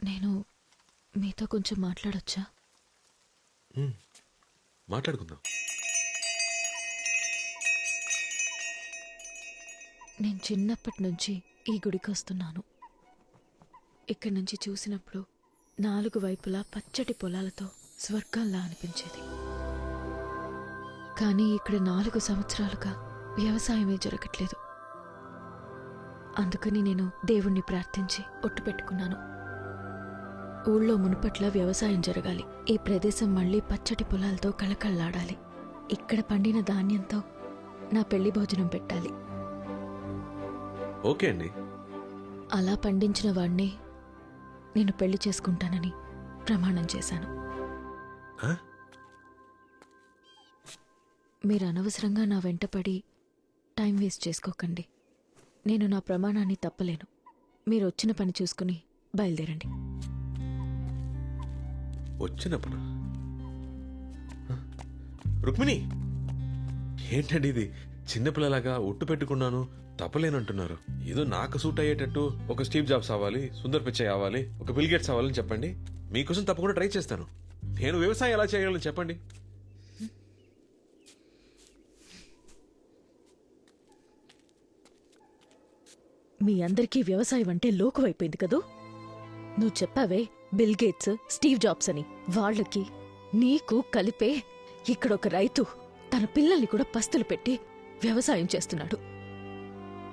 నేను మీతో కొంచెం మాట్లాడొచ్చా? మాట్లాడుకుందాం. నేను చిన్నప్పటి నుంచి ఈ గుడికి వస్తున్నాను. ఇక్కడి నుంచి చూసినప్పుడు 4 వైపులా పచ్చటి పొలాలతో స్వర్గంలా అనిపించేది. కానీ ఇక్కడ 4 సంవత్సరాలుగా వ్యవసాయమే జరగట్లేదు. అందుకని నేను దేవుణ్ణి ప్రార్థించి ఒట్టు పెట్టుకున్నాను. ఊళ్ళో మునుపట్ల వ్యవసాయం జరగాలి. ఈ ప్రదేశం మళ్ళీ పచ్చటి పొలాలతో కళకళలాడాలి. ఇక్కడ పండిన ధాన్యంతో నా పెళ్లి భోజనం పెట్టాలి. ఓకే అండి. అలా పండించిన వాణ్ణి నేను పెళ్లి చేసుకుంటానని ప్రమాణం చేశాను. మీరు అనవసరంగా నా వెంటపడి టైం వేస్ట్ చేసుకోకండి. నేను నా ప్రమాణాన్ని తప్పలేను. మీరు వచ్చిన పని చూసుకుని బయలుదేరండి. వచ్చినప్పుడు రుక్మిణి, ఏంటండి ఇది? చిన్నపిల్లలాగా ఒట్టు పెట్టుకున్నాను తప్పలేనంటున్నారు. ఏదో నాకు సూట్ అయ్యేటట్టు ఒక స్టీవ్ జాబ్స్ అవ్వాలి, సుందర్ పిచ్చయ్ అవ్వాలి, ఒక బిల్ గేట్స్ అవ్వాలని చెప్పండి. మీకోసం తప్పకుండా ట్రై చేస్తాను. నేను వ్యవసాయం ఎలా చేయగలను చెప్పండి. మీ అందరికీ వ్యవసాయం అంటే లోకువైపోయింది కదూ. నువ్వు చెప్పావే బిల్ గేట్స్, స్టీవ్ జాబ్స్ అని. వాళ్ళకి నీకు కలిపే ఇక్కడొక రైతు తన పిల్లల్ని కూడా పస్తులు పెట్టి వ్యవసాయం చేస్తున్నాడు.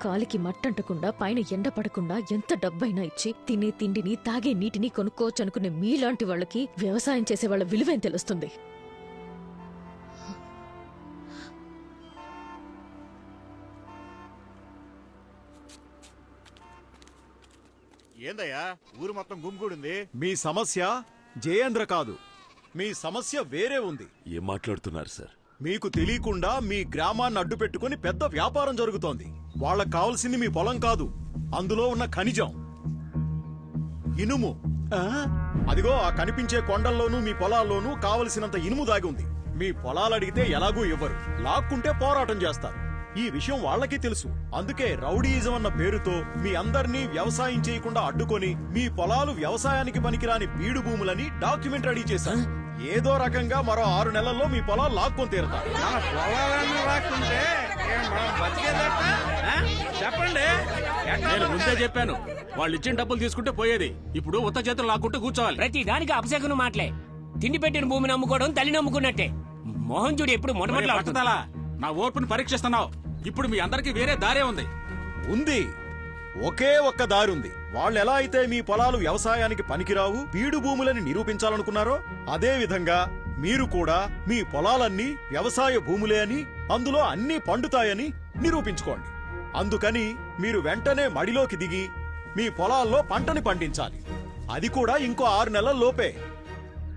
కాలికి మట్టంటకుండా, పైన ఎండ పడకుండా ఎంత డబ్బైనా ఇచ్చి తినే తిండిని, తాగే నీటిని కొనుక్కోవచ్చనుకునే మీలాంటి వాళ్ళకి వ్యవసాయం చేసే వాళ్ళ విలువేం తెలుస్తుంది? ఏందయ్యా ఊరు మొత్తం గుమ్మిగూడింది? మీ సమస్య జయేంద్ర కాదు, మీ సమస్య వేరే ఉంది. ఏం మాట్లాడుతున్నారు సార్? మీకు తెలియకుండా మీ గ్రామాన్ని అడ్డు పెట్టుకుని పెద్ద వ్యాపారం జరుగుతోంది. వాళ్ళకు కావలసింది మీ పొలం కాదు, అందులో ఉన్న ఖనిజం, ఇనుము. అదిగో ఆ కనిపించే కొండల్లోనూ మీ పొలాల్లోనూ కావలసినంత ఇనుము దాగి ఉంది. మీ పొలాలు అడిగితే ఎలాగూ ఇవ్వరు, లాక్కుంటే పోరాటం చేస్తారు. ఈ విషయం వాళ్ళకి తెలుసు. అందుకే రౌడీయిజం అన్న పేరుతో మీ అందర్నీ వ్యవసాయం చేయకుండా అడ్డుకొని మీ పొలాలు వ్యవసాయానికి పనికిరాని బీడు భూములని డాక్యుమెంట్ రెడీ చేశారు. ఏదో రకంగా మరో 6 నెలల్లో మీ పొలాలు లాక్కొని తీరుతారు. చెప్పండి. నేను ముందే చెప్పాను, వాళ్ళు ఇచ్చిన డబ్బులు తీసుకుంటే పోయేది. ఇప్పుడు ఉత్త చేతులు లాక్కుంటూ కూర్చోవాలి. ప్రతి దానికి అపశకును మాటలే. తిండి పెట్టిన భూమిని అమ్ముకోవడం తల్లి నమ్ముకున్నట్టే. మోహన్ చూడు ఎప్పుడు మొట్టమొదటి నా ఓర్పుని పరీక్షిస్తున్నావు. ఇప్పుడు మీ అందరికి వేరే దారే ఉంది. ఉంది, ఒకే ఒక్క దారుంది. వాళ్ళెలా అయితే మీ పొలాలు వ్యవసాయానికి పనికిరావు, బీడు భూములని నిరూపించాలనుకున్నారో అదే విధంగా మీరు కూడా మీ పొలాలన్నీ వ్యవసాయ భూములే అని, అందులో అన్నీ పండుతాయని నిరూపించుకోండి. అందుకని మీరు వెంటనే మడిలోకి దిగి మీ పొలాల్లో పంటని పండించాలి. అది కూడా ఇంకో 6 నెలల్లోపే.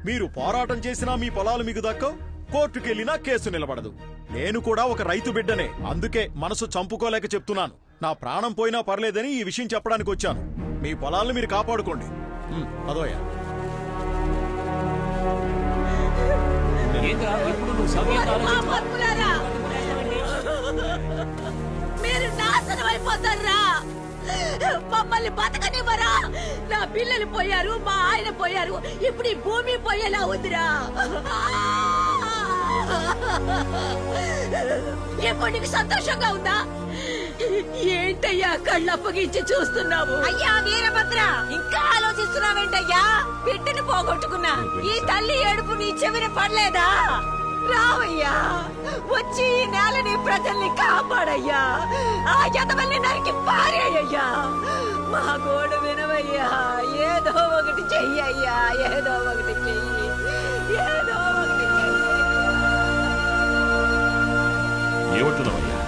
మీరు పోరాటం చేసినా మీ పొలాలు మీకు దక్కవు, కోర్టుకెళ్లినా కేసు నిలబడదు. నేను కూడా ఒక రైతు బిడ్డనే, అందుకే మనసు చంపుకోలేక చెప్తున్నాను. నా ప్రాణం పోయినా పర్లేదని ఈ విషయం చెప్పడానికి వచ్చాను. మీ పొలాలను మీరు కాపాడుకోండి. అదోయా మీరు నాశనం అయిపోతారా? మమ్మల్ని బతకనివ్వరా? నా పిల్లలు పోయారు, మా ఆయన పోయారు, ఇప్పుడు ఈ భూమి పోయేలా ఉందిరా. ఇప్పుడు నీకు సంతోషంగా ఉందా? ఏంటయ్యా కళ్ళప్పగించి చూస్తున్నావు? అయ్యా వీరభద్ర, ఇంకా ఆలోచిస్తున్నావేంటయ్యా? బిడ్డని పోగొట్టుకున్నా ఈ తల్లి ఏడుపు నీ చెవిన పడలేదా? రావయ్యా, వచ్చి ఈ నేలని ప్రజల్ని కాపాడయ్యా. ఆ యదవల్ని నరికి పారేయ్యా. మా గోడు వినవయ్యా. ఏదో ఒకటి చెయ్యయ్యా, ఏదో ఒకటి చెయ్యి, ఏదో ఒకటి చెయ్యి. ఏమంటున్నావయ్యా?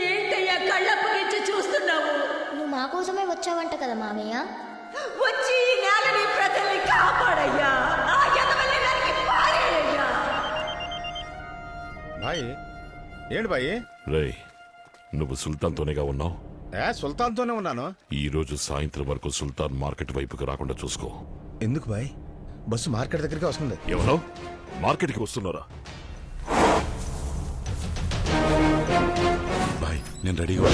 ఏంటయ్యా కళ్ళప్పగించి చూస్తున్నావు? నువ్వు మా కోసమే వచ్చావంట కదా మామయ్య. వచ్చి ఈ నేలని ప్రజల్ని కాపాడయ్యా. ఆ యదవల్ని నరికి పారేయ్యా. బాయ్ ఏంటి బాయ్? రేయ్, నువ్వు సుల్తాన్తోనేగా ఉన్నావు? సుల్తాన్తోనే ఉన్నాను. ఈ రోజు సాయంత్రం వరకు సుల్తాన్ మార్కెట్ వైపుకి రాకుండా చూసుకో. ఎందుకు బాయ్? బస్సు మార్కెట్ దగ్గరికి వస్తుంది. ఎవరో మార్కెట్కి వస్తున్నారా? బాయ్ నేను రెడీగా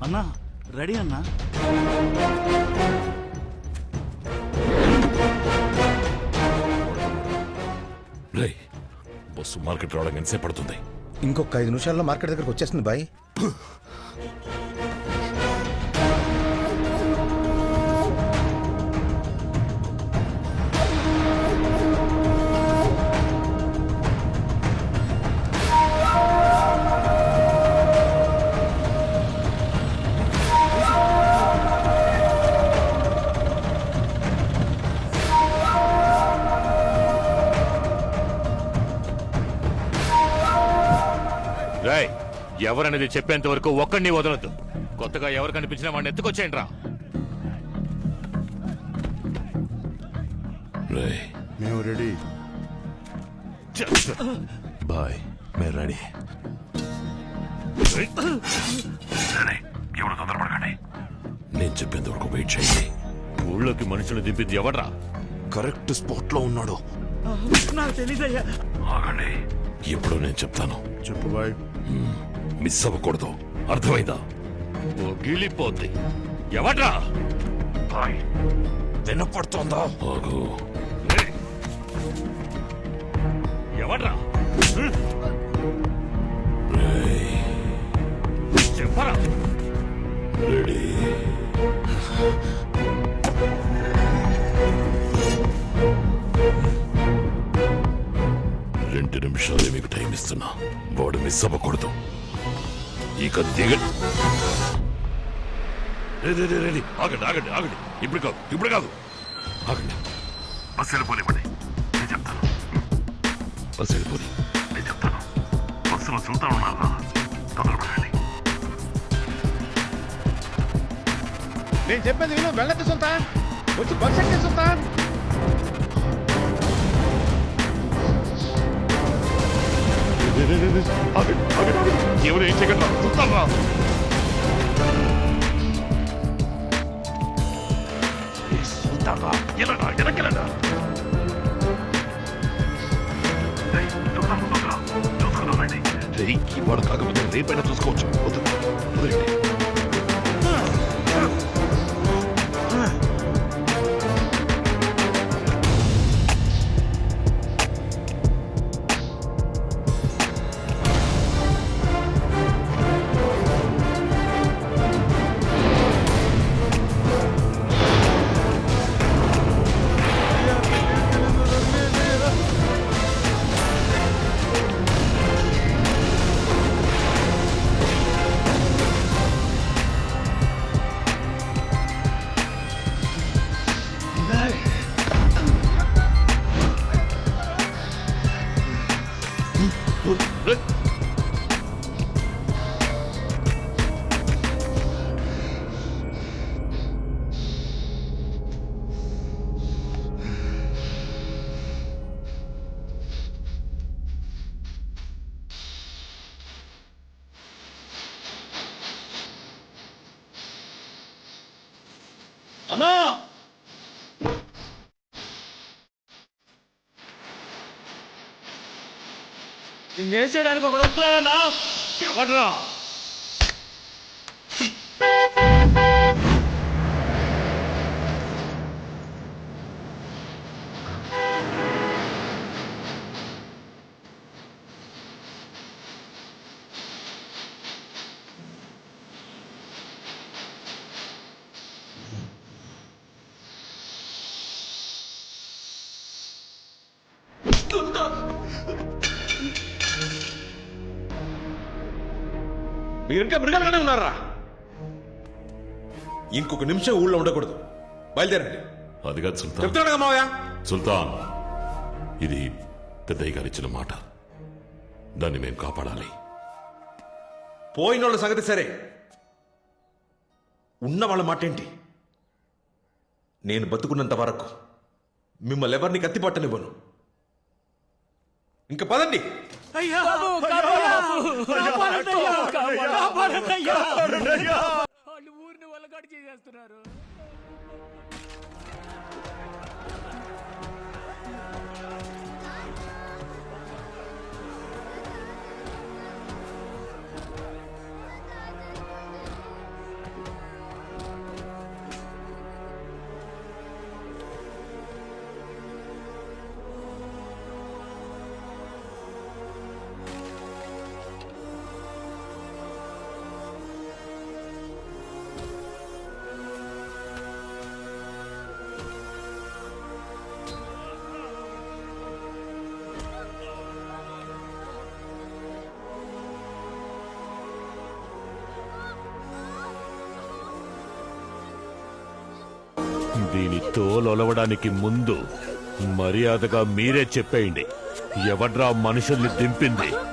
అన్నా రెడీ అన్నా. రే, బస్సు మార్కెట్ రావడానికి ఎంతసేపు పడుతుంది? ఇంకొక 5 నిమిషాల్లో మార్కెట్ దగ్గరకు వచ్చేస్తుంది బాయ్. రాయ్, ఎవరనేది చెప్పేంత వరకు ఒక్కడిని వదలొద్దు. కొత్తగా ఎవరు కనిపించినా వాడిని ఎత్తుకొచ్చేయండి రా. రేయ్, మేము రెడీ బాయ్ మే రెడీ. ఎవరు తొందరపడకండి. నేను చెప్పేంత వరకు వెయిట్ చేయండి. ఊళ్ళోకి మనుషులు దింపింది ఎవడ్రా? కరెక్ట్ స్పాట్ లో ఉన్నాడు. నాకు తెలీదయ్యా. ఆగండి, ఎప్పుడు నేను చెప్తాను. చెప్పు బాయ్. మిస్ అవ్వకూడదు, అర్థమైందా? ఓ గిలిపోద్ది. ఎవడ్రా? వినపడుతోందా? ఆగు. ఎవడ్రా? రేయ్, చెప్పరా. రెడీ. 2 నిమిషాలే మీకు టైం ఇస్తున్నా. వాడు మిస్ అవ్వకూడదు. ఇక దిగ. ఆగండి ఆగండి ఆగండి. ఇప్పుడు కాదు, ఇప్పుడు కాదు. ఆగండి. బస్సు వెళ్ళిపోనివ్వండి, నేను చెప్తాను. బస్సు వెళ్ళిపోని, నేను చెప్తాను. బస్సులో సుల్తాన్ ఉన్నా, తొందరపడండి. నేను చెప్పేది విను, వెళ్ళద్దు సుల్తాన్. వచ్చి బస్ ఎక్కి సుల్తాన్. ఎవరు ఏం చేయగలరా? సుల్తాన్ రా. సుల్తాన్ రా, ఎలాగా ఎనకెళ్ళడా? చూసుకున్నానండి. వాడు కాకపోతే రేపైనా చూసుకోవచ్చు. వదిలేండి. అన్నా నేను చేయడానికి ఒకడు వస్తున్నాడన్నా. ఎవడ్రా? మీరు ఇంకా మృగాలుగానే ఉన్నారా? ఇంకొక నిమిషం ఊళ్ళో ఉండకూడదు. బయలుదేరండి. అది కాదు సుల్తాన్. చెప్తున్నాడు కదా మావయ్య. సుల్తాన్, ఇది పెద్దయ్య గారు ఇచ్చిన మాట. దాన్ని మేము కాపాడాలి. పోయినోళ్ళ సంగతి సరే, ఉన్న వాళ్ళ మాట ఏంటి? నేను బతుకున్నంత వరకు మిమ్మల్ని ఎవరిని కత్తిపట్టనివ్వను. ఇంకా పదండి. వాళ్ళు ఊరిని వల్లగాడు చేసేస్తున్నారు. దీని తోలొలవడానికి ముందు మర్యాదగా మీరే చెప్పేయండి ఎవడ్రా మనుషుల్ని దింపింది